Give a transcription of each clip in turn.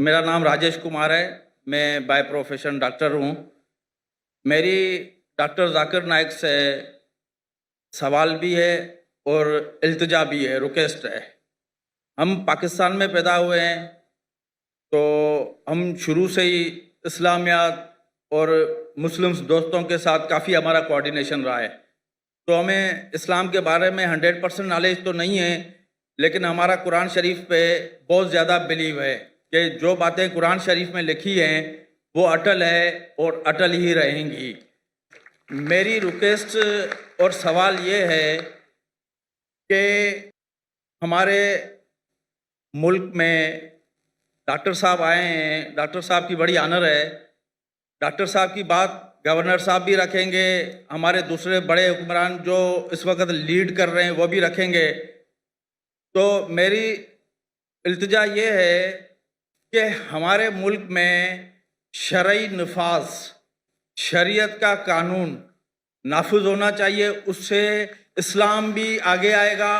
मेरा नाम राजेश कुमार है। मैं बाय प्रोफेशन डॉक्टर हूँ। मेरी डॉक्टर जाकिर नाइक से सवाल भी है और इल्तिजा भी है, रिक्वेस्ट है। हम पाकिस्तान में पैदा हुए हैं, तो हम शुरू से ही इस्लामियात और मुस्लिम्स दोस्तों के साथ काफ़ी हमारा कोऑर्डिनेशन रहा है। तो हमें इस्लाम के बारे में 100% नॉलेज तो नहीं है, लेकिन हमारा कुरान शरीफ पे बहुत ज़्यादा बिलीव है कि जो बातें कुरान शरीफ में लिखी हैं वो अटल है और अटल ही रहेंगी। मेरी रिक्वेस्ट और सवाल ये है कि हमारे मुल्क में डॉक्टर साहब आए हैं, डॉक्टर साहब की बड़ी ऑनर है। डॉक्टर साहब की बात गवर्नर साहब भी रखेंगे, हमारे दूसरे बड़े हुक्मरान जो इस वक्त लीड कर रहे हैं वो भी रखेंगे। तो मेरी इल्तिजा ये है कि हमारे मुल्क में शरई नफाज, शरीयत का कानून नाफिज होना चाहिए। उससे इस्लाम भी आगे आएगा,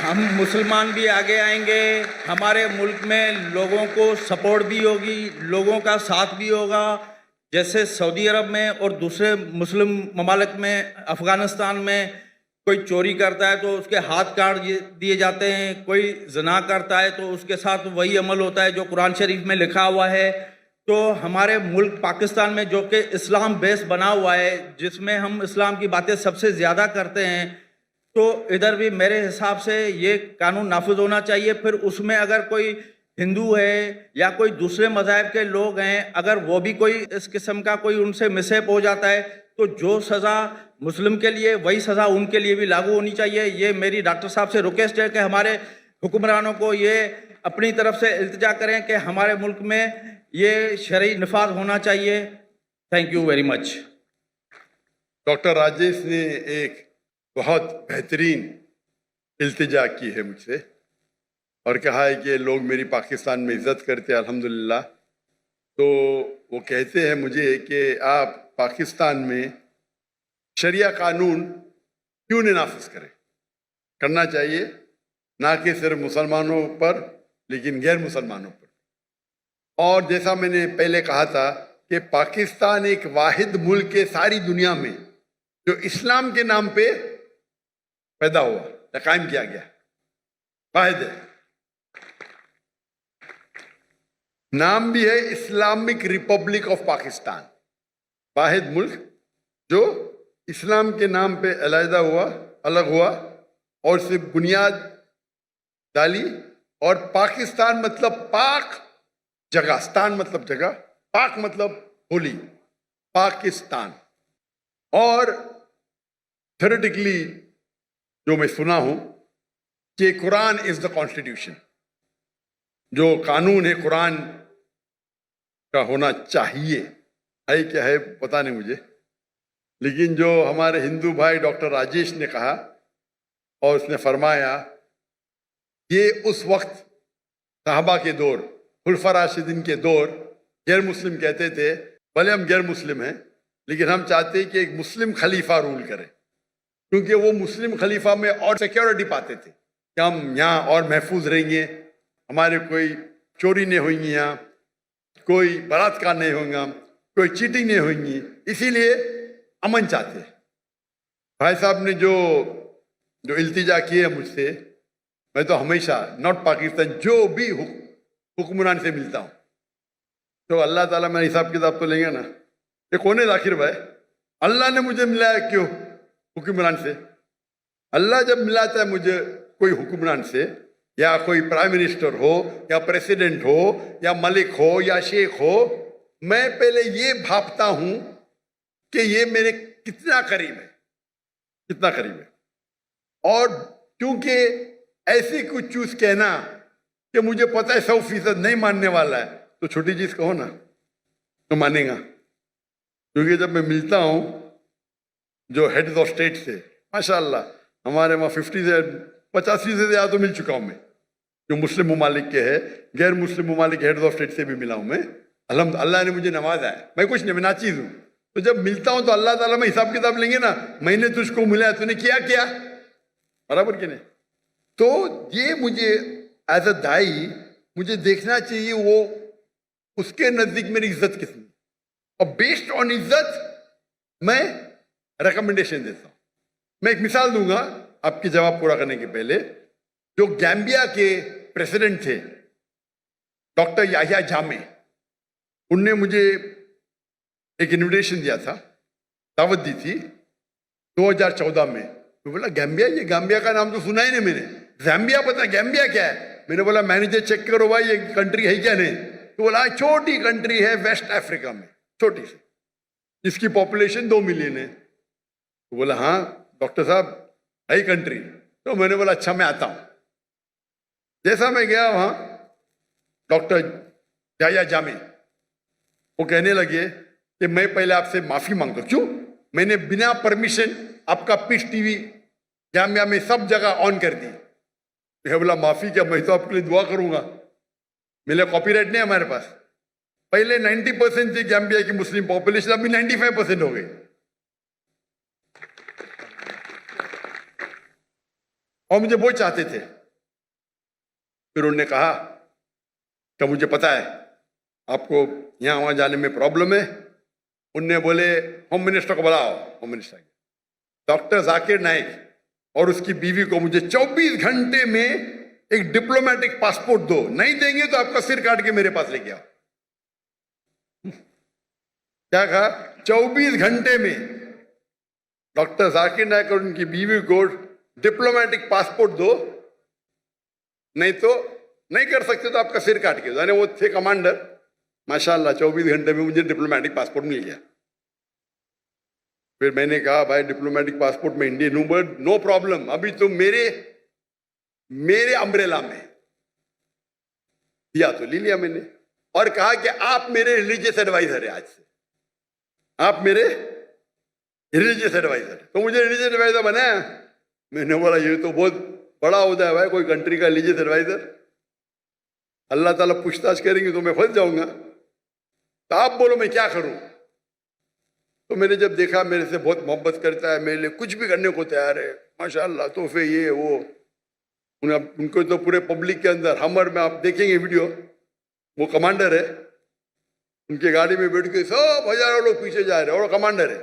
हम मुसलमान भी आगे आएंगे, हमारे मुल्क में लोगों को सपोर्ट भी होगी, लोगों का साथ भी होगा। जैसे सऊदी अरब में और दूसरे मुस्लिम ममालिक में, अफ़गानिस्तान में कोई चोरी करता है तो उसके हाथ काट दिए जाते हैं, कोई ज़ना करता है तो उसके साथ वही अमल होता है जो कुरान शरीफ में लिखा हुआ है। तो हमारे मुल्क पाकिस्तान में, जो कि इस्लाम बेस बना हुआ है, जिसमें हम इस्लाम की बातें सबसे ज़्यादा करते हैं, तो इधर भी मेरे हिसाब से ये कानून नाफिज होना चाहिए। फिर उसमें अगर कोई हिंदू है या कोई दूसरे मज़ाहब के लोग हैं, अगर वो भी कोई इस किस्म का कोई उनसे मिसहैप हो जाता है, तो जो सज़ा मुस्लिम के लिए वही सज़ा उनके लिए भी लागू होनी चाहिए। ये मेरी डॉक्टर साहब से रिक्वेस्ट है कि हमारे हुक्मरानों को ये अपनी तरफ से इल्तिजा करें कि हमारे मुल्क में ये शरई नफाज होना चाहिए। Thank you very much. Doctor Rajesh ने एक बहुत बेहतरीन इल्तिजा की है मुझसे और कहा है कि लोग मेरी पाकिस्तान में इज़्ज़त करते हैं, अल्हम्दुलिल्लाह। तो वो कहते हैं मुझे कि आप पाकिस्तान में शरिया कानून क्यों नहीं नाफिज करें। करना चाहिए, ना कि सिर्फ मुसलमानों पर लेकिन गैर मुसलमानों पर। और जैसा मैंने पहले कहा था कि पाकिस्तान एक वाहिद मुल्क है सारी दुनिया में जो इस्लाम के नाम पे पैदा हुआ या कायम किया गया, वाहिद है। नाम भी है इस्लामिक रिपब्लिक ऑफ पाकिस्तान, वाहिद मुल्क जो इस्लाम के नाम पे अलहदा हुआ, अलग हुआ और सिर्फ बुनियाद डाली। और पाकिस्तान मतलब पाक जगह, स्तान मतलब जगह, पाक मतलब होली, पाकिस्तान। और थ्योरेटिकली जो मैं सुना हूं कि कुरान इज द कॉन्स्टिट्यूशन, जो कानून है कुरान का होना चाहिए। है क्या है पता नहीं मुझे, लेकिन जो हमारे हिंदू भाई डॉक्टर राजेश ने कहा और उसने फरमाया, ये उस वक्त सहाबा के दौर, खुलफा राशिदीन के दौर, गैर मुस्लिम कहते थे, भले हम गैर मुस्लिम हैं लेकिन हम चाहते हैं कि एक मुस्लिम खलीफा रूल करे, क्योंकि वो मुस्लिम खलीफा में और सिक्योरिटी पाते थे कि हम यहाँ और महफूज रहेंगे, हमारे कोई चोरी नहीं होंगी, यहाँ कोई बलात्कार नहीं होगा, कोई चीटिंग नहीं होगी, इसीलिए अमन चाहते हैं। भाई साहब ने जो इल्तिजा की है मुझसे, मैं तो हमेशा नॉट पाकिस्तान जो भी हुक्मरान से मिलता हूँ तो अल्लाह ताला मेरा हिसाब किताब तो लेंगे ना। ये कौन है आखिर भाई? अल्लाह ने मुझे मिलाया क्यों हुक्मरान से? अल्लाह जब मिलाता है मुझे कोई हुक्मरान से, या कोई प्राइम मिनिस्टर हो या प्रेसिडेंट हो या मलिक हो या शेख हो, मैं पहले ये भापता हूं कि ये मेरे कितना करीब है, कितना करीब है। और क्योंकि ऐसी कुछ चीज कहना कि मुझे पता है 100% नहीं मानने वाला है, तो छोटी चीज कहो ना तो मानेगा। क्योंकि जब मैं मिलता हूं जो हेड्स ऑफ स्टेट से, माशाअल्लाह हमारे वहाँ 50 से 85 से ज़्यादा तो मिल चुका हूं मैं, जो मुस्लिम ममालिक के है, गैर मुस्लिम ममालिक हेड्स ऑफ स्टेट से भी मिला हूं मैं। अल्लाह ने मुझे नवाजा है, मैं कुछ नहीं, मैं नाचीज हूँ। तो जब मिलता हूं तो अल्लाह ताला में हिसाब किताब लेंगे ना, मैंने तुझको मिला, तूने किया क्या, बराबर कि नहीं? तो ये मुझे एज अ दाई मुझे देखना चाहिए वो उसके नजदीक मेरी इज्जत कितनी, और बेस्ड ऑन इज्जत मैं रिकमेंडेशन देता हूं। मैं एक मिसाल दूंगा आपकी जवाब पूरा करने के पहले। जो गैम्बिया के प्रेसिडेंट थे डॉक्टर याहिया जामे, उनने मुझे एक इनविटेशन दिया था, दावत दी थी 2014 में। तो बोला गैम्बिया, ये गैम्बिया का नाम तो सुना ही नहीं मैंने, ज़ैम्बिया पता, गैम्बिया क्या है? मैंने बोला मैनेजर चेक करो भाई ये कंट्री है क्या नहीं। तो बोला छोटी कंट्री है वेस्ट अफ्रीका में, छोटी सी, जिसकी पॉपुलेशन 2 मिलियन है। तो बोला हाँ डॉक्टर साहब है कंट्री। तो मैंने बोला अच्छा मैं आता हूं। जैसा मैं गया वहां, डॉक्टर याहिया जामे वो कहने लगे कि मैं पहले आपसे माफी मांगता हूं। क्यों? मैंने बिना परमिशन आपका पीस टीवी जामिया में सब जगह ऑन कर दी। मैं बोला माफी क्या, मैं तो आपके लिए दुआ करूंगा, मेरे कॉपीराइट नहीं है हमारे पास। पहले 90% थी गैम्बिया की मुस्लिम पॉपुलेशन, अभी 95% हो गई। और मुझे वो चाहते थे। फिर उन्होंने कहा कि मुझे पता है आपको यहां वहां जाने में प्रॉब्लम है। उनने बोले होम मिनिस्टर को बुलाओ। Home minister doctor Zakir Naik और उसकी बीवी को मुझे 24 घंटे में एक डिप्लोमेटिक पासपोर्ट दो, नहीं देंगे तो आपका सिर काट के मेरे पास लेके आओ। क्या कहा? 24 घंटे में डॉक्टर जाकिर नाइक और उनकी बीवी को डिप्लोमेटिक पासपोर्ट दो, नहीं तो नहीं कर सकते तो आपका सिर काट के। यानी वो थे कमांडर, माशाल्लाह 24 घंटे में मुझे डिप्लोमेटिक पासपोर्ट मिल गया। फिर मैंने कहा भाई डिप्लोमेटिक पासपोर्ट में इंडियन हूं, बट नो प्रॉब्लम, अभी तुम मेरे अम्ब्रेला में दिया तो ले लिया मैंने। और कहा कि आप मेरे रिलीजियस एडवाइजर है, आज से आप मेरे रिलीजियस एडवाइजर। तो मुझे रिलीजियस एडवाइजर बनाया। मैंने बोला ये तो बहुत बड़ा होता है भाई, कोई कंट्री का रिलीजियस एडवाइजर। अल्लाह ताला पूछताछ करेंगे तो मैं फंस जाऊंगा। तो आप बोलो मैं क्या करूं? तो मैंने जब देखा मेरे से बहुत मोहब्बत करता है, मेरे लिए कुछ भी करने को तैयार है, माशाल्लाह, तोहफे ये वो। उनको तो पूरे पब्लिक के अंदर हमर में आप देखेंगे वीडियो, वो कमांडर है, उनके गाड़ी में बैठ के सब हजारों लोग पीछे जा रहे हैं और कमांडर है।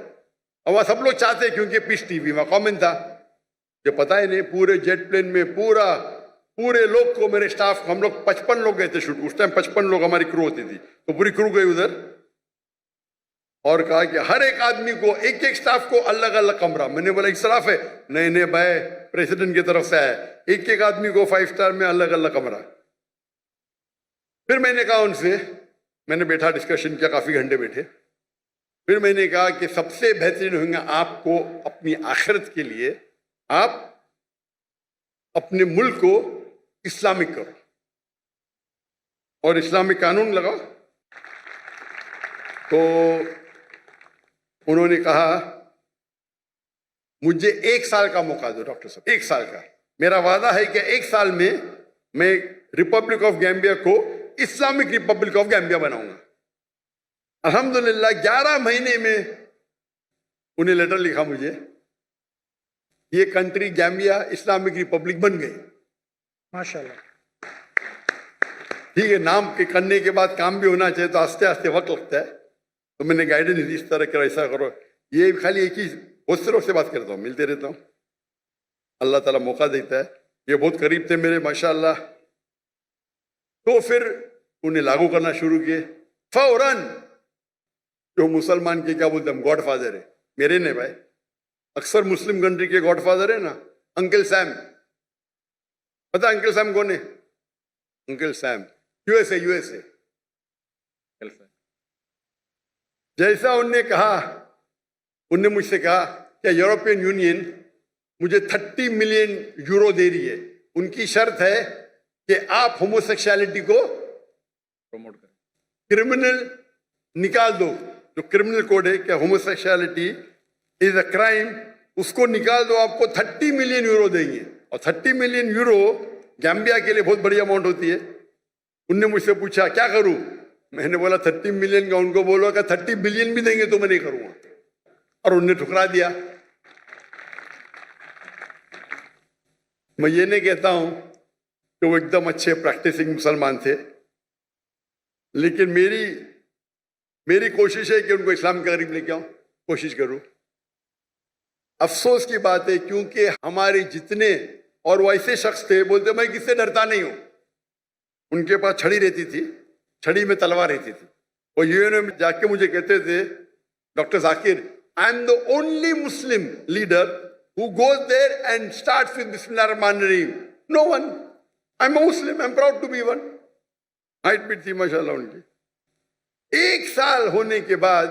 और वह सब लोग चाहते हैं क्योंकि पीस टीवी में कॉमेंट था, जो पता ही नहीं पूरे जेट प्लेन में पूरे लोग को, मेरे स्टाफ, हम लोग 55 लोग गए थे शूट। उस टाइम 55 लोग हमारी क्रू होती थी, तो पूरी क्रू गई उधर। और कहा कि हर एक आदमी को, एक एक स्टाफ को अलग अलग कमरा। मैंने बोला इस्राफ है। नहीं भाई, प्रेसिडेंट की तरफ से आया, एक एक आदमी को 5 स्टार में अलग अलग कमरा। फिर मैंने कहा उनसे, मैंने बैठा, डिस्कशन किया, काफी घंटे बैठे। फिर मैंने कहा कि सबसे बेहतरीन होगा आपको अपनी आखिरत के लिए आप अपने मुल्क को इस्लामिक करो और इस्लामिक कानून लगाओ। तो उन्होंने कहा मुझे 1 साल का मौका दो डॉक्टर साहब, 1 साल का। मेरा वादा है कि 1 साल में मैं रिपब्लिक ऑफ गैम्बिया को इस्लामिक रिपब्लिक ऑफ गैम्बिया बनाऊंगा। अल्हम्दुलिल्लाह 11 महीने में उन्हें लेटर लिखा मुझे, ये कंट्री गैम्बिया इस्लामिक रिपब्लिक बन गई, माशाल्लाह। ठीक है, नाम के करने के बाद काम भी होना चाहिए, तो आस्ते आस्ते वक्त लगता है। तो मैंने गाइडेंस दी, इस तरह करो, ऐसा करो। ये खाली एक ही, बहुत से लोग से बात करता हूँ, मिलते रहता हूँ, अल्लाह ताला मौका देता है। ये बहुत करीब थे मेरे, माशाल्लाह। तो फिर उन्हें लागू करना शुरू किए फौरन। जो मुसलमान के क्या बोलते हैं, गॉड फादर है मेरे ने भाई, अक्सर मुस्लिम कंट्री के गॉड फादर है ना, अंकल सैम। पता अंकल सैम कौन है? Uncle Sam USA. जैसा उनने कहा, उनने मुझसे कहा कि यूरोपियन यूनियन मुझे 30 मिलियन यूरो दे रही है, उनकी शर्त है कि आप होमोसेक्सुअलिटी को प्रमोट करें, क्रिमिनल निकाल दो। जो क्रिमिनल कोड है कि होमोसेक्सुअलिटी इज अ क्राइम, उसको निकाल दो, आपको 30 मिलियन यूरो देंगे। और 30 मिलियन यूरो गैम्बिया के लिए बहुत बड़ी अमाउंट होती है। उनने मुझसे पूछा क्या करूं? मैंने बोला 30 मिलियन का, उनको बोलो कि 30 बिलियन भी देंगे तो मैं नहीं करूंगा। और उनने ठुकरा दिया। मैं ये नहीं कहता हूं कि वो एकदम अच्छे प्रैक्टिसिंग मुसलमान थे, लेकिन मेरी कोशिश है कि उनको इस्लाम के करीब लेके आऊं, कोशिश करूं। अफसोस की बात है क्योंकि हमारे जितने, और वो ऐसे शख्स थे, बोलते मैं किससे डरता नहीं हूं। उनके पास छड़ी रहती थी, छड़ी में तलवार रहती थी। वो यूएनओ में जाके मुझे कहते थे, doctor Zakir, I am the only Muslim leader who goes there and starts with Bismillah Rahman Rahim. No one. I'm a Muslim. I'm proud to be one. Height भी थी माशाल्लाह उनकी। 1 साल होने के बाद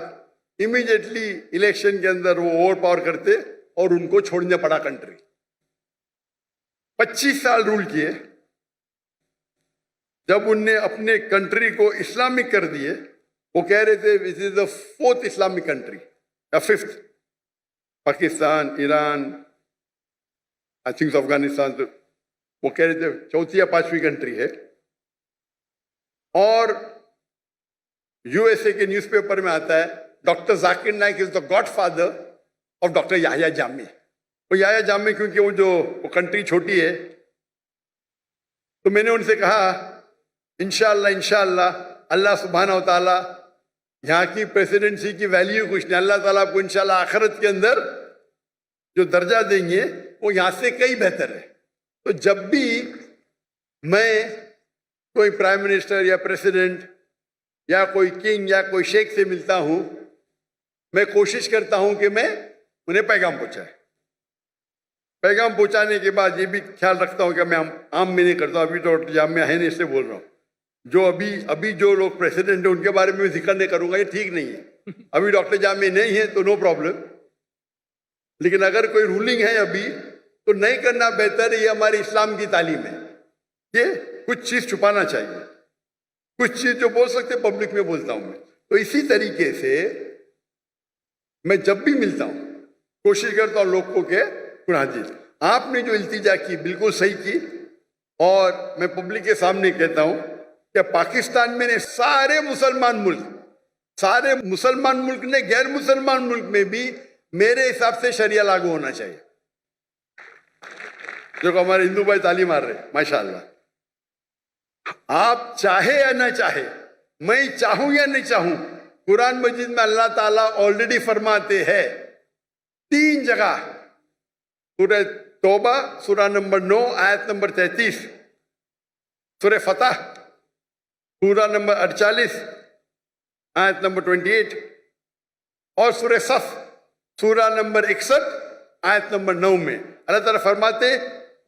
इमीडिएटली इलेक्शन के अंदर वो ओवर पावर करते और उनको छोड़ने पड़ा कंट्री। 25 साल रूल किए। जब उनने अपने कंट्री को इस्लामिक कर दिए, वो कह रहे थे this is the 4th Islamic country या 5th। Pakistan, Iran, I think Afghanistan, तो वो कह रहे थे 4th या 5वीं कंट्री है। और यूएसए के न्यूज़पेपर में आता है doctor Zakir Naik is the godfather of doctor Yahya Jami. वो याह्या जामी क्योंकि वो कंट्री छोटी है, तो मैंने उनसे कहा इंशाअल्लाह अल्लाह सुब्हानहू व तआला यहाँ की प्रेसिडेंसी की वैल्यू कुछ नहीं, अल्लाह ताला आपको इंशाल्लाह आखिरत के अंदर जो दर्जा देंगे वो यहाँ से कई बेहतर है। तो जब भी मैं कोई प्राइम मिनिस्टर या प्रेसिडेंट या कोई किंग या कोई शेख से मिलता हूँ, मैं कोशिश करता हूँ कि मैं उन्हें पैगाम पहुँचाए। पैगाम पहुँचाने के बाद ये भी ख्याल रखता हूँ कि मैं आम में नहीं करता हूँ। अभी तो जामिया है नहीं, इससे बोल रहा हूँ। जो अभी जो लोग प्रेसिडेंट है उनके बारे में जिक्र नहीं करूंगा, ये ठीक नहीं है। अभी डॉक्टर जामी नहीं है तो नो प्रॉब्लम, लेकिन अगर कोई रूलिंग है अभी तो नहीं करना बेहतर है। ये हमारे इस्लाम की तालीम है, ये कुछ चीज छुपाना चाहिए, कुछ चीज जो बोल सकते पब्लिक में बोलता हूं मैं। तो इसी तरीके से मैं जब भी मिलता हूं कोशिश करता हूं लोगों के कुरान। आपने जो इल्तिजा की बिल्कुल सही की, और मैं पब्लिक के सामने कहता हूं कि पाकिस्तान में ने सारे मुसलमान मुल्क ने गैर मुसलमान मुल्क में भी मेरे हिसाब से शरिया लागू होना चाहिए, जो हमारे हिंदू भाई तालीम मार रहे माशाअल्लाह। आप चाहे या ना चाहे, मैं चाहूं या नहीं चाहूं, कुरान मजीद में अल्लाह ताला ऑलरेडी फरमाते हैं 3 जगह, सूरह तौबा सूरह नंबर 9 आयत नंबर 33, सूरह फतह सूरह नंबर 48 आयत नंबर 28, और सूरह सफ सूरह नंबर 61 आयत नंबर 9 में अल्लाह ताला फरमाते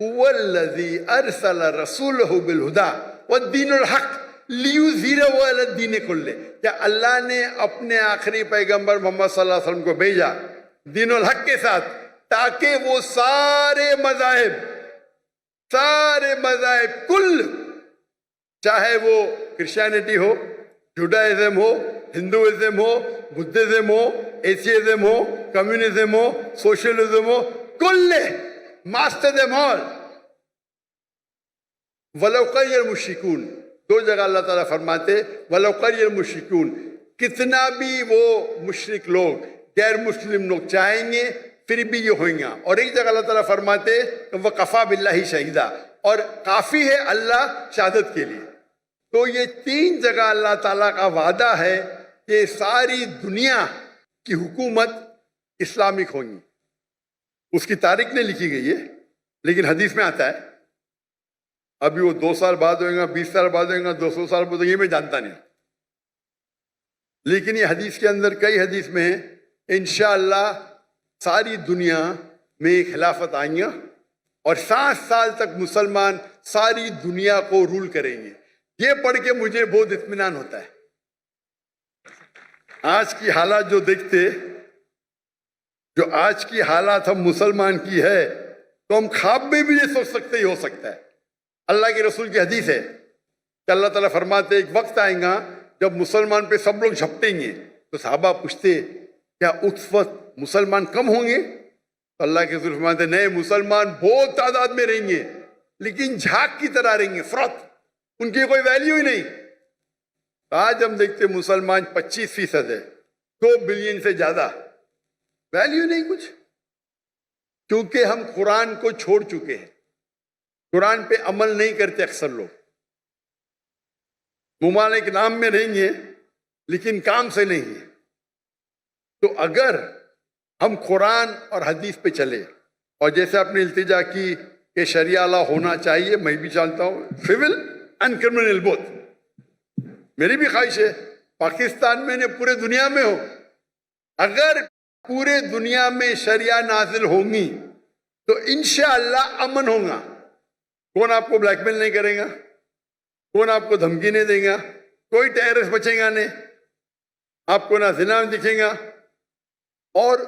हुवल्लज़ी अरसला रसूलहु बिल हुदा वद्दीनुल हक लियुज़हिरहु अला दीनि कुल्ले। क्या अल्लाह ने अपने आखिरी पैगंबर मोहम्मद सल्लल्लाहु अलैहि वसल्लम को भेजा दीनुल हक के साथ, ताकि वो सारे मज़ाहिब कुल, चाहे वो क्रिश्चियनिटी हो, जुडाइज्म हो, हिंदुइज्म हो, बुद्धिज्म हो, एथियज्म हो, कम्युनिज्म हो, सोशलिज्म हो, कुल मास्टर देम ऑल वलौ करियल मुश्रिकून। 2 जगह अल्लाह ताला फरमाते वलौ करियल मुश्रिकून, कितना भी वो मुश्रिक लोग गैर मुस्लिम लोग चाहेंगे फिर भी ये होंगे। और एक जगह अल्लाह ताला फरमाते वह कफा बिल्लाही शहीदा, और काफी है अल्लाह शहादत के लिए। तो ये 3 जगह अल्लाह ताला का वादा है कि सारी दुनिया की हुकूमत इस्लामिक होगी। उसकी तारीख नहीं लिखी गई है, लेकिन हदीस में आता है। अभी वो 2 साल बाद होगा, 20 साल बाद होगा, 200 साल बाद होगा, ये मैं जानता नहीं, लेकिन ये हदीस के अंदर कई हदीस में है इंशाअल्लाह सारी दुनिया में खिलाफत आएंगे और 7 साल तक मुसलमान सारी दुनिया को रूल करेंगे। ये पढ़ के मुझे बहुत इत्मीनान होता है। आज की हालात जो देखते, जो आज की हालात हम मुसलमान की है, तो हम ख्वाब में भी नहीं सोच सकते ही हो सकता है। अल्लाह के रसूल की हदीस है कि अल्लाह ताला फरमाते एक वक्त आएगा जब मुसलमान पे सब लोग झपटेंगे। तो साहबा पूछते क्या उस वक्त मुसलमान कम होंगे? तो अल्लाह के रसूल फरमाते नहीं, मुसलमान बहुत तादाद में रहेंगे, लेकिन झाग की तरह रहेंगे, फ्रॉथ, उनकी कोई वैल्यू ही नहीं। आज हम देखते मुसलमान 25% है, 2 बिलियन से ज्यादा, वैल्यू नहीं कुछ, क्योंकि हम कुरान को छोड़ चुके हैं। कुरान पे अमल नहीं करते अक्सर लोग, मुमालिक नाम में रहेंगे लेकिन काम से नहीं है। तो अगर हम कुरान और हदीस पे चले, और जैसे आपने इल्तिजा की कि शरिया लॉ होना चाहिए, मैं भी जानता हूं, सिविल एंड क्रिमिनल बोथ, मेरी भी ख्वाहिश है पाकिस्तान में ने पूरे दुनिया में हो। अगर पूरे दुनिया में शरिया नाजिल होंगी तो इंशाअल्लाह अमन होगा। कौन आपको ब्लैकमेल नहीं करेगा, कौन आपको धमकी नहीं देगा, कोई टेररिस्ट बचेगा नहीं, आपको ना जिना में दिखेगा। और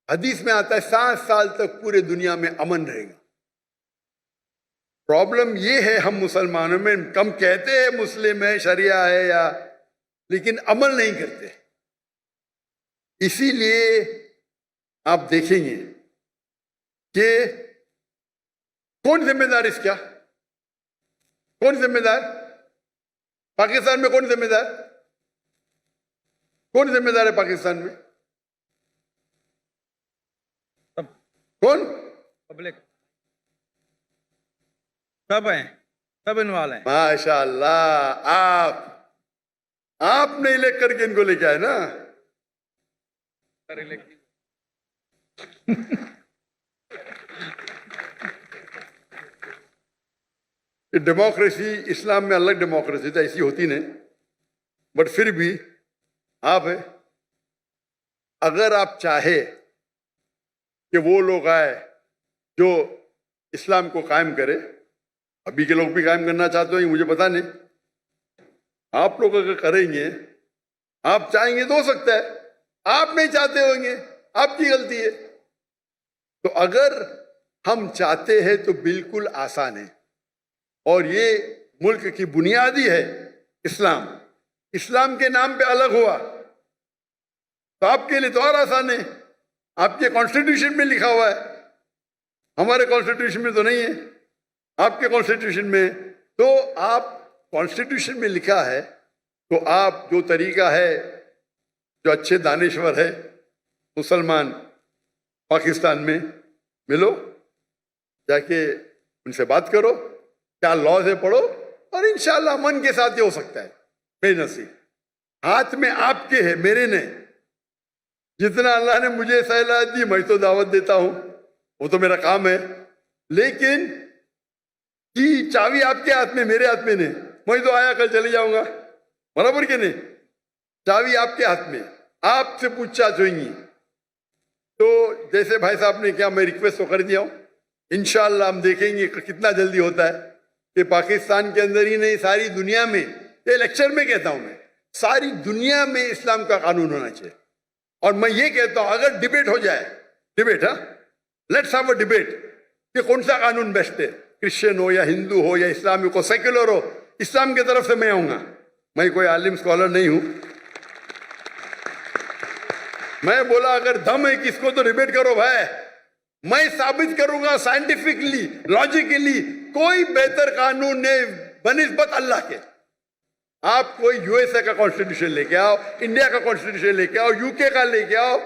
हदीस में आता है 7 साल तक पूरे दुनिया में अमन रहेगा। प्रॉब्लम ये है हम मुसलमानों में, कम कहते हैं मुस्लिम है, शरिया है या, लेकिन अमल नहीं करते। इसीलिए आप देखेंगे कि कौन जिम्मेदार इसका, कौन जिम्मेदार, पाकिस्तान में कौन जिम्मेदार, कौन जिम्मेदार है पाकिस्तान में, कौन? पब्लिक, सब हैं, सब इन्वॉल्व हैं। माशाअल्लाह, आप नहीं लेकर के इनको लेके आए ना। डेमोक्रेसी इस्लाम में अलग डेमोक्रेसी तो ऐसी होती नहीं, बट फिर भी आप है, अगर आप चाहे कि वो लोग आए जो इस्लाम को कायम करे, अभी के लोग भी कायम करना चाहते हो मुझे पता नहीं, आप लोग अगर करेंगे, आप चाहेंगे तो हो सकता है, आप नहीं चाहते होंगे, आपकी गलती है। तो अगर हम चाहते हैं तो बिल्कुल आसान है, और ये मुल्क की बुनियादी है इस्लाम, इस्लाम के नाम पे अलग हुआ तो आपके लिए तो और आसान है। आपके कॉन्स्टिट्यूशन में लिखा हुआ है, हमारे कॉन्स्टिट्यूशन में तो नहीं है, आपके कॉन्स्टिट्यूशन में। तो आप कॉन्स्टिट्यूशन में लिखा है तो आप जो तरीका है, जो अच्छे दानिश्वर है मुसलमान पाकिस्तान में, मिलो, जाके उनसे बात करो, क्या लॉ है पढ़ो, और इंशाल्लाह मन के साथ ये हो सकता है। बेनसीब हाथ में आपके है, मेरे नहीं। जितना अल्लाह ने मुझे सलाहियत दी मैं तो दावत देता हूं, वो तो मेरा काम है, लेकिन कि चाबी आपके हाथ में मेरे हाथ में नहीं। मैं तो आया कल चले जाऊंगा, बराबर के नहीं, चाबी आपके हाथ में, आपसे पूछताछ होगी। तो जैसे भाई साहब ने क्या, मैं रिक्वेस्ट तो कर दिया हूं, इंशाअल्लाह हम देखेंगे कितना जल्दी होता है कि पाकिस्तान के अंदर ही नहीं सारी दुनिया में, ये लेक्चर में कहता हूं मैं, सारी दुनिया में इस्लाम का कानून होना चाहिए। और मैं ये कहता हूं अगर डिबेट हो जाए, debate, let's have a debate कि कौन सा कानून बेस्ट है, क्रिश्चियन हो या हिंदू हो या इस्लामिक हो, सेक्युलर हो, इस्लाम की तरफ से मैं आऊंगा। मैं कोई आलिम स्कॉलर नहीं हूं, मैं बोला अगर दम है किसको तो डिबेट करो भाई, मैं साबित करूंगा साइंटिफिकली, लॉजिकली, कोई बेहतर कानून नहीं बनिस्बत अल्लाह के। आप कोई यूएसए का कॉन्स्टिट्यूशन लेके आओ, इंडिया का कॉन्स्टिट्यूशन लेके आओ, यूके का लेके आओ,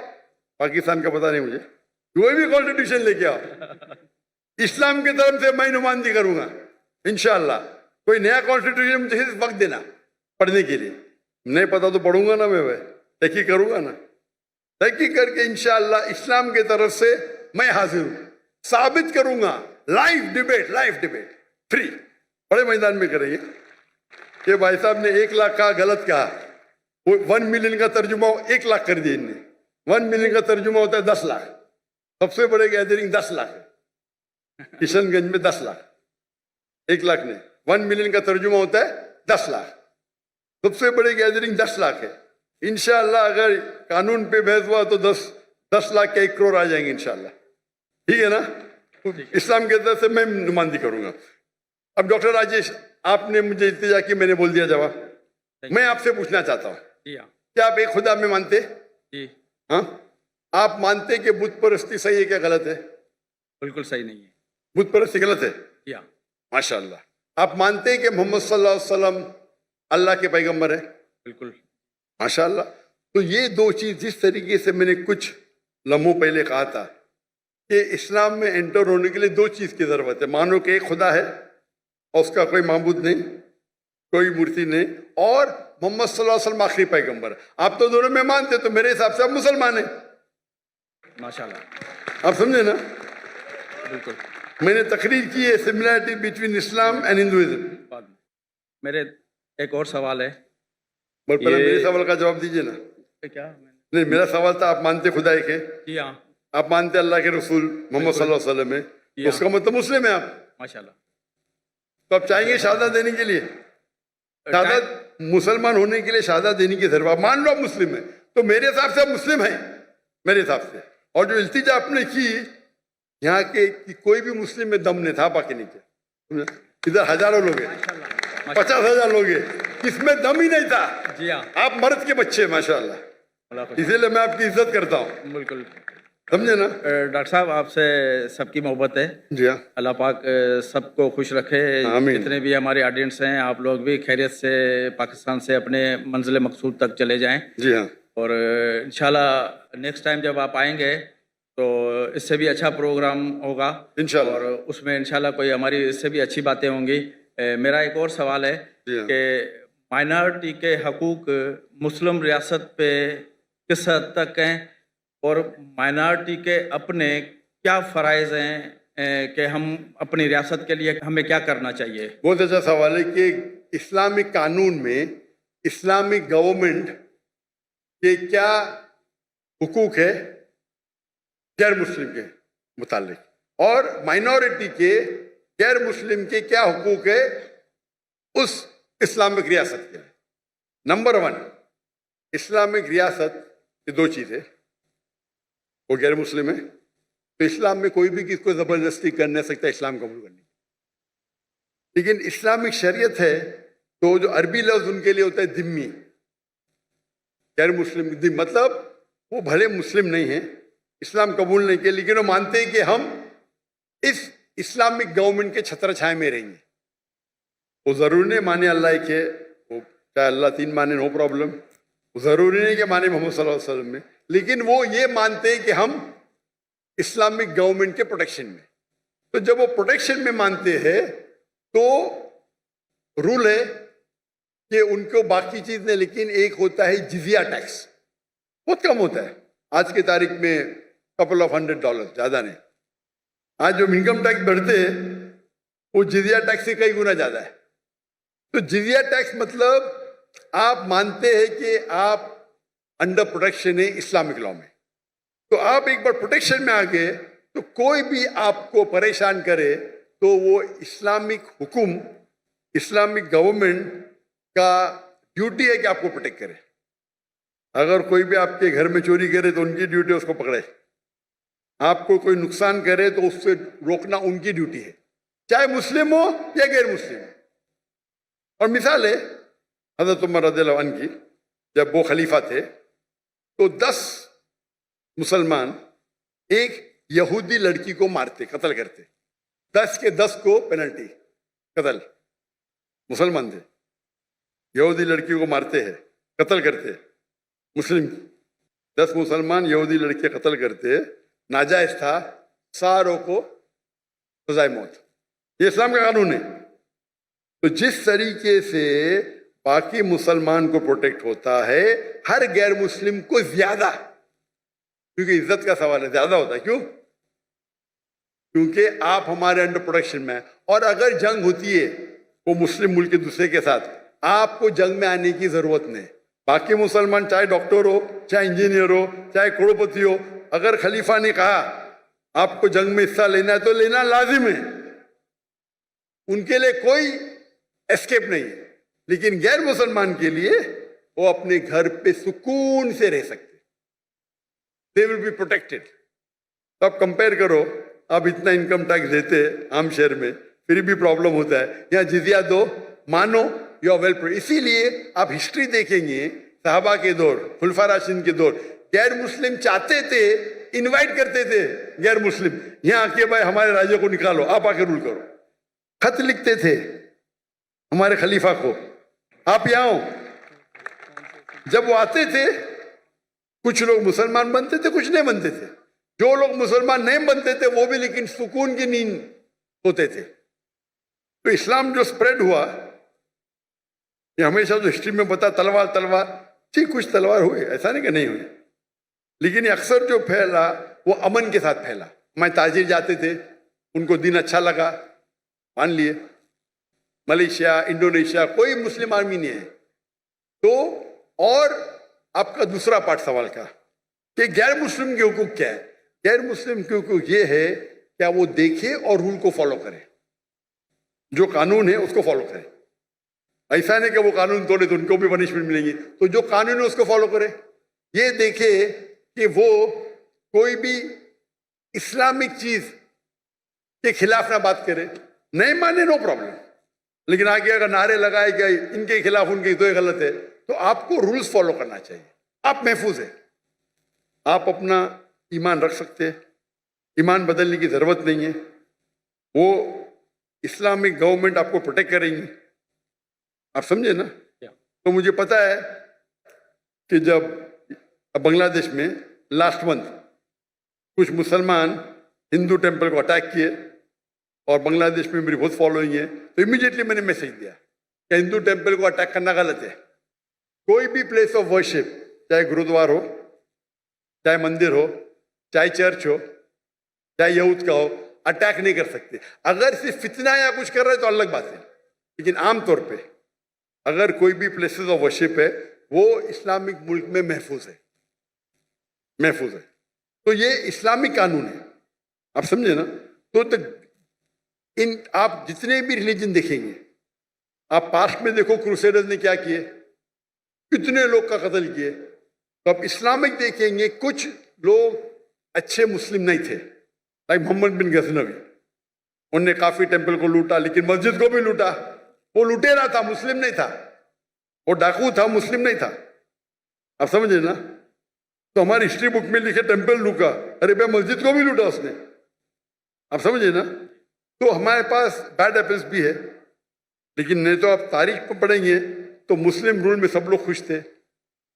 पाकिस्तान का पता नहीं मुझे, कोई भी कॉन्स्टिट्यूशन लेके आओ, इस्लाम की तरफ से मैं नुमाइंदगी करूंगा इंशाअल्लाह। कोई नया कॉन्स्टिट्यूशन मुझे वक्त देना पढ़ने के लिए, नहीं पता तो पढ़ूंगा ना मैं, तहकीक करूंगा ना, तहकीक करके इंशाअल्लाह इस्लाम की तरफ से मैं हाजिर हूं, साबित करूंगा। लाइव डिबेट फ्री, बड़े मैदान में करेंगे। कि भाई साहब ने 1 लाख का गलत कहा, वो 1 मिलियन का तर्जुमा 1 लाख कर दिया इनने। 1 मिलियन का तर्जुमा होता है 10 लाख, सबसे बड़े गैदरिंग 10 लाख, किशनगंज में 10 लाख, 1 लाख नहीं, 1 मिलियन का तर्जुमा होता है 10 लाख, सबसे बड़ी गैदरिंग 10 लाख है। इंशाअल्लाह अगर कानून पे बहस हुआ तो 10 लाख के 1 करोड़ आ जाएंगे इंशाअल्लाह, ठीक है ना। इस्लाम के तरफ से मैं नुमाइंदगी करूंगा। अब डॉक्टर राजेश, आपने मुझे इल्तिजा की, मैंने बोल दिया जवाब। मैं आपसे पूछना चाहता हूँ, क्या आप एक खुदा में मानते? जी। हाँ, आप मानते कि बुत परस्ती सही है क्या गलत है? बिल्कुल सही नहीं है, बुत परस्ती गलत है। या माशाअल्लाह। आप मानते हैं कि मोहम्मद सल्लल्लाहु अलैहि वसल्लम अल्लाह के पैगंबर है? बिल्कुल। माशाअल्लाह। तो ये 2 चीज जिस तरीके से मैंने कुछ लम्हों पहले कहा था कि इस्लाम में एंटर होने के लिए दो चीज की जरूरत है। मानो कि एक खुदा है और उसका कोई माबूद नहीं, कोई मूर्ति नहीं, और मोहम्मद सल्लल्लाहु अलैहि वसल्लम आखिरी पैगंबर। आप तो दोनों में मानते, तो मेरे हिसाब से आप मुसलमान हैं। माशाल्लाह, आप समझे ना? बिल्कुल। मैंने तकरीर की है similarity between Islam and Hinduism. बाद में मेरे एक और सवाल है। पर पहले ये- मेरे सवाल का जवाब दीजिए ना। क्या? नहीं, मेरा सवाल था, आप मानते खुदा एक है, जी हाँ, आप मानते अल्लाह के रसूल मोहम्मद सल्लल्लाहु अलैहि वसल्लम है, तो उसका मतलब मुस्लिम है आप। माशाल्लाह। तो आप चाहेंगे शहादत देने के लिए, शहादत मुसलमान होने के लिए शहादत देने की जरूरत। मान लो आप मुस्लिम है, तो मेरे हिसाब से आप मुस्लिम हैं, मेरे हिसाब से। और जो इल्तिजा आपने की यहाँ के कि कोई भी मुस्लिम में दम नहीं था, बाकी नहीं किया। इधर हजारों लोग हैं, 50,000 लोग हैं, किसमें दम ही नहीं था। जी हाँ, आप मर्द के बच्चे हैं माशाल्लाह, अल्लाह खुश। इसीलिए मैं आपकी इज्जत करता हूँ, बिल्कुल। समझे ना? डॉक्टर साहब, आपसे सबकी मोहब्बत है। जी हाँ, अल्लाह पाक सबको खुश रखे। आमीन। जितने भी हमारे ऑडियंस हैं, आप लोग भी खैरियत से पाकिस्तान से अपने मंजिल मकसूद तक चले जाएं। जी हाँ, और इंशाल्लाह नेक्स्ट टाइम जब आप आएंगे तो इससे भी अच्छा प्रोग्राम होगा इंशाल्लाह। और उसमें इंशाल्लाह कोई हमारी इससे भी अच्छी बातें होंगी। मेरा एक और सवाल है जी हाँ। कि माइनॉरिटी के हकूक़ मुस्लिम रियासत पे किस हद तक हैं और माइनॉरिटी के अपने क्या फ़राइज़ हैं कि हम अपनी रियासत के लिए हमें क्या करना चाहिए? बहुत अच्छा सवाल है कि इस्लामिक कानून में इस्लामिक गवर्नमेंट के क्या हुकूक है गैर मुस्लिम के मुतालिक, और माइनॉरिटी के गैर मुस्लिम के क्या हुकूक है उस इस्लामिक रियासत के लिए। नंबर 1, इस्लामिक रियासत की दो चीज़ें, वो गैर मुस्लिम है, तो इस्लाम में कोई भी किसी को ज़बरदस्ती कर नहीं सकता इस्लाम कबूल करने की। लेकिन इस्लामिक शरीयत है, तो जो अरबी लफ्ज़ उनके लिए होता है जिम्मी, गैर मुस्लिम। मतलब वो भले मुस्लिम नहीं है, इस्लाम कबूल नहीं किया, लेकिन वो मानते हैं कि हम इस इस्लामिक गवर्नमेंट के छत्र छाए में रहेंगे। वो ज़रूरी नहीं माने अल्लाह के, वो चाहे अल्लाह 3 माने, नो प्रॉब्लम। ज़रूरी नहीं कि माने मोहम्मद सल्लल्लाहु अलैहि वसल्लम में, लेकिन वो ये मानते हैं कि हम इस्लामिक गवर्नमेंट के प्रोटेक्शन में। तो जब वो प्रोटेक्शन में मानते हैं तो रूल है कि उनको बाकी चीज़ नहीं, लेकिन एक होता है जिजिया टैक्स, बहुत कम होता है आज की तारीख में, कपल ऑफ $100, ज़्यादा नहीं। आज जो इनकम टैक्स बढ़ते हैं वो जिजिया टैक्स से कई गुना ज़्यादा है। तो जिजिया टैक्स मतलब आप मानते हैं कि आप अंडर प्रोटेक्शन है इस्लामिक लॉ में। तो आप एक बार प्रोटेक्शन में आ गए तो कोई भी आपको परेशान करे तो वो इस्लामिक हुकुम, इस्लामिक गवर्नमेंट का ड्यूटी है कि आपको प्रोटेक्ट करे। अगर कोई भी आपके घर में चोरी करे तो उनकी ड्यूटी है उसको पकड़े, आपको कोई नुकसान करे तो उससे रोकना उनकी ड्यूटी है, चाहे मुस्लिम हो या गैर मुस्लिम। और मिसाल है हज़रत उमर रज़ियल्लाहु अन्हु की, जब वो खलीफा थे तो 10 मुसलमान एक यहूदी लड़की को मारते, कत्ल करते, 10 के 10 को पेनल्टी, कत्ल। मुसलमान थे, यहूदी लड़की को मारते हैं, कत्ल करते, मुस्लिम 10 मुसलमान यहूदी लड़के कत्ल करते, नाजायज था, सारों को सजाए मौत। ये इस्लाम का कानून है। तो जिस तरीके से बाकी मुसलमान को प्रोटेक्ट होता है, हर गैर मुस्लिम को ज्यादा, क्योंकि इज्जत का सवाल है, ज्यादा होता है। क्यों? क्योंकि आप हमारे अंडर प्रोटेक्शन में हैं, और अगर जंग होती है वो मुस्लिम मुल्क के दूसरे के साथ, आपको जंग में आने की जरूरत नहीं। बाकी मुसलमान चाहे डॉक्टर हो, चाहे इंजीनियर हो, चाहे करोड़पति हो, अगर खलीफा ने कहा आपको जंग में हिस्सा लेना है तो लेना लाजिम है, उनके लिए कोई एस्केप नहीं है। लेकिन गैर मुसलमान के लिए वो अपने घर पे सुकून से रह सकते, दे विल बी प्रोटेक्टेड। तो आप कंपेयर करो, आप इतना इनकम टैक्स देते आम शहर में, फिर भी प्रॉब्लम होता है। यहाँ जिजिया दो, मानो यू आर वेल। इसीलिए आप हिस्ट्री देखेंगे, सहाबा के दौर, खुलफा राशिदीन के दौर, गैर मुस्लिम चाहते थे, इनवाइट करते थे गैर मुस्लिम, यहाँ आके भाई हमारे राज्य को निकालो, आप आके रूल करो। खत लिखते थे हमारे खलीफा को, आप यहाँ आओ। जब वो आते थे, कुछ लोग मुसलमान बनते थे, कुछ नहीं बनते थे। जो लोग मुसलमान नहीं बनते थे वो भी लेकिन सुकून की नींद सोते थे। तो इस्लाम जो स्प्रेड हुआ, ये हमेशा जो हिस्ट्री में बता तलवार तलवार, ठीक कुछ तलवार हुए, ऐसा नहीं कि नहीं हुए, लेकिन ये अक्सर जो फैला वो अमन के साथ फैला। हमारे ताजिर जाते थे, उनको दिन अच्छा लगा, मान लिए। मलेशिया, इंडोनेशिया, कोई मुस्लिम आर्मी नहीं है। तो और आपका दूसरा पार्ट सवाल का कि गैर मुस्लिम के हुकूक क्या है? गैर मुस्लिम के हुकूक ये है क्या वो देखे और रूल को फॉलो करे, जो कानून है उसको फॉलो करे। ऐसा नहीं कि वो कानून तोड़े तो उनको भी पनिशमेंट मिलेगी, तो जो कानून है उसको फॉलो करे। ये देखे कि वो कोई भी इस्लामिक चीज के खिलाफ ना बात करे, नहीं माने नो प्रॉब्लम, लेकिन आगे अगर नारे लगाए गए इनके खिलाफ उनके तो ये गलत है, तो आपको रूल्स फॉलो करना चाहिए। आप महफूज है, आप अपना ईमान रख सकते हैं, ईमान बदलने की जरूरत नहीं है। वो इस्लामिक गवर्नमेंट आपको प्रोटेक्ट करेंगी, आप समझे ना। तो मुझे पता है कि जब बांग्लादेश में लास्ट मंथ कुछ मुसलमान हिंदू टेम्पल को अटैक किए और बांग्लादेश में मेरी बहुत फॉलोइंग है, तो इमीडिएटली मैंने मैसेज दिया कि हिंदू टेम्पल को अटैक करना गलत है। कोई भी प्लेस ऑफ वर्शिप, चाहे गुरुद्वार हो, चाहे मंदिर हो, चाहे चर्च हो, चाहे यहूद का हो, अटैक नहीं कर सकते। अगर सिर्फ फितना या कुछ कर रहे तो अलग बात है, लेकिन आमतौर पे अगर कोई भी प्लेसेस ऑफ वर्शिप है वो इस्लामिक मुल्क में महफूज है, महफूज है। तो ये इस्लामिक कानून है, आप समझे ना। तो इन आप जितने भी रिलीजन देखेंगे, आप पास्ट में देखो क्रूसेडर्स ने क्या किए, कितने लोग का कत्ल किए। तो आप इस्लामिक देखेंगे, कुछ लोग अच्छे मुस्लिम नहीं थे, लाइक मोहम्मद बिन गजनवी, उनने काफी टेम्पल को लूटा, लेकिन मस्जिद को भी लूटा। वो लुटेरा था, मुस्लिम नहीं था, वो डाकू था, मुस्लिम नहीं था, आप समझे ना। तो हमारी हिस्ट्री बुक में लिखे टेम्पल लूटा, अरे भाई मस्जिद को भी लूटा उसने, आप समझे ना। तो हमारे पास बैड एपल्स भी है, लेकिन नहीं तो आप तारीख पर पढ़ेंगे तो मुस्लिम रूल में सब लोग खुश थे।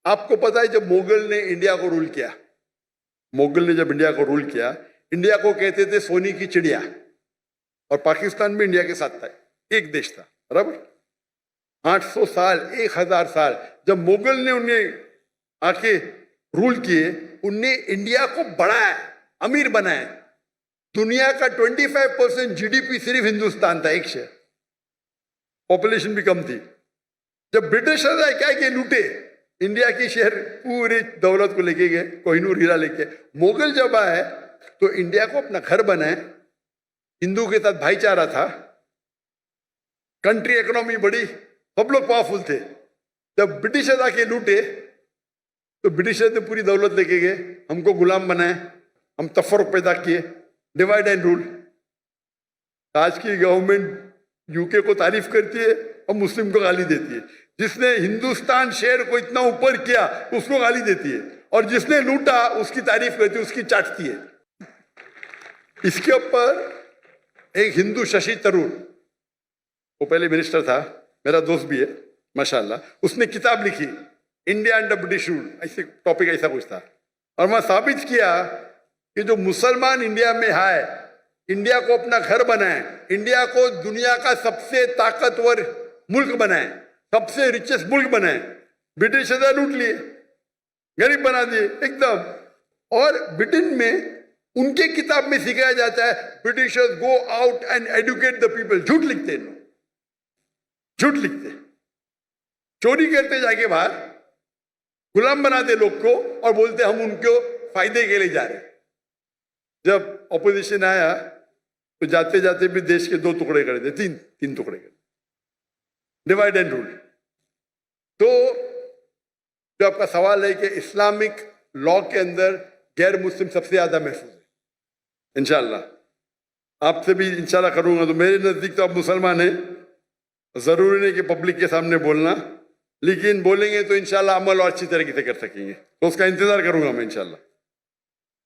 आपको पता है जब मुगल ने इंडिया को रूल किया, मुगल ने जब इंडिया को रूल किया, इंडिया को कहते थे सोने की चिड़िया, और पाकिस्तान भी इंडिया के साथ था, एक देश था, बराबर। 800 साल, 1000 साल जब मुगल ने उन्हें आके रूल किए, उनने इंडिया को बढ़ाया, अमीर बनाया। दुनिया का 25% जीडीपी सिर्फ हिंदुस्तान था, एक शहर, पॉपुलेशन भी कम थी। जब ब्रिटिशर्स आए क्या किए, लूटे इंडिया की शहर, पूरी दौलत को लेके गए, कोहिनूर हीरा लेके। मुगल जब आए तो इंडिया को अपना घर बनाए, हिंदू के साथ भाईचारा था, कंट्री इकोनॉमी बड़ी, सब लोग पावरफुल थे। जब ब्रिटिशर्स आके लूटे तो ब्रिटिशर्स ने पूरी दौलत लेके गए, हमको गुलाम बनाए, हम तफर्रुक पैदा किए, डिवाइड एंड रूल। आज की गवर्नमेंट यूके को तारीफ करती है और मुस्लिम को गाली देती है। जिसने हिंदुस्तान शहर को इतना ऊपर किया उसको गाली देती है, और जिसने लूटा उसकी तारीफ करती है, उसकी चाटती है। इसके ऊपर एक हिंदू शशि तरूर, वो पहले मिनिस्टर था, मेरा दोस्त भी है माशाल्लाह, उसने किताब लिखी India and the British rule, ऐसे टॉपिक ऐसा कुछ था। और मैं साबित किया कि जो मुसलमान इंडिया में है, इंडिया को अपना घर बनाए, इंडिया को दुनिया का सबसे ताकतवर मुल्क बनाए, सबसे रिचेस्ट मुल्क बनाए, ब्रिटिश लूट लिए, गरीब बना दिए एकदम। और ब्रिटेन में उनके किताब में सिखाया जाता है Britishers go out and educate the people. झूठ लिखते हैं लोग, झूठ लिखते, चोरी करते जाके बाहर, गुलाम बनाते लोग को और बोलते हम उनको फायदे के लिए जा रहे। जब ऑपोजिशन आया तो जाते जाते भी देश के 2 टुकड़े कर दिए, तीन टुकड़े कर, डिवाइड एंड रूल। तो जो आपका सवाल है कि इस्लामिक लॉ के अंदर गैर मुस्लिम सबसे ज्यादा महफूज है, इंशाल्लाह आपसे भी इंशाल्लाह करूंगा। तो मेरे नजदीक तो आप मुसलमान हैं, जरूरी नहीं कि पब्लिक के सामने बोलना, लेकिन बोलेंगे तो इंशाल्लाह अमल और अच्छी तरीके से कर सकेंगे, तो उसका इंतजार करूंगा मैं इंशाल्लाह।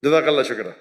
जज़ाकल्लाह, शुक्र।